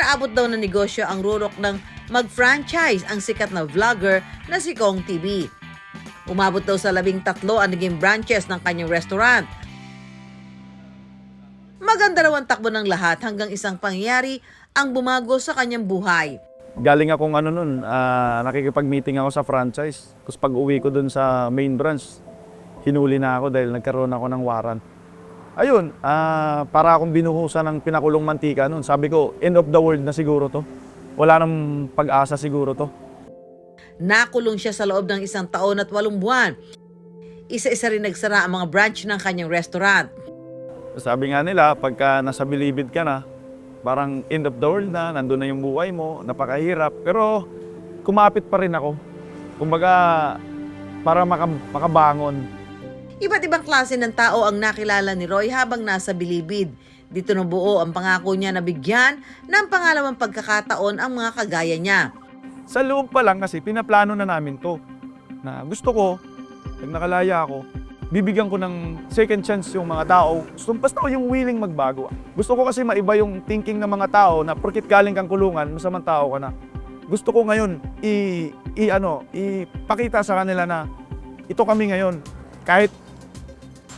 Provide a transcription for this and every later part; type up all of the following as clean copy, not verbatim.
Ipinaabot daw ng negosyo ang rurok ng mag-franchise ang sikat na vlogger na si Kong TV. Umabot daw sa 13 ang naging branches ng kanyang restaurant. Maganda raw ang takbo ng lahat hanggang isang pangyayari ang bumago sa kanyang buhay. Galing akong nakikipag-meeting ako sa franchise. Tapos pag uwi ko dun sa main branch, hinuli na ako dahil nagkaroon ako ng warrant. Ayun, para akong binuhusan ng pinakulong mantika noon. Sabi ko, end of the world na siguro to. Wala nang pag-asa siguro to. Nakulong siya sa loob ng 1 taon at 8 buwan. Isa-isa rin nagsara ang mga branch ng kanyang restaurant. Sabi nga nila, pagka nasa bilibid ka na, parang end of the world na, nandun na yung buhay mo, napakahirap. Pero kumapit pa rin ako. Kumbaga, para makabangon. Iba't ibang klase ng tao ang nakilala ni Roy habang nasa bilibid. Dito nabuo ang pangako niya na bigyan ng pangalawang pagkakataon ang mga kagaya niya. Sa loob pa lang kasi pinaplano na namin to. Na gusto ko, pag nakalaya ako, bibigyan ko ng second chance yung mga tao. Basta yung willing magbago. Gusto ko kasi maiba yung thinking ng mga tao na porkit galing kang kulungan, masamang tao ka na. Gusto ko ngayon ipakita sa kanila na ito kami ngayon. Kahit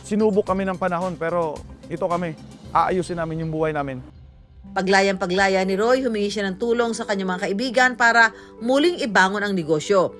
sinubok kami ng panahon, pero ito kami. Aayusin namin yung buhay namin. Paglayang-paglaya ni Roy, humingi siya ng tulong sa kanyang mga kaibigan para muling ibangon ang negosyo.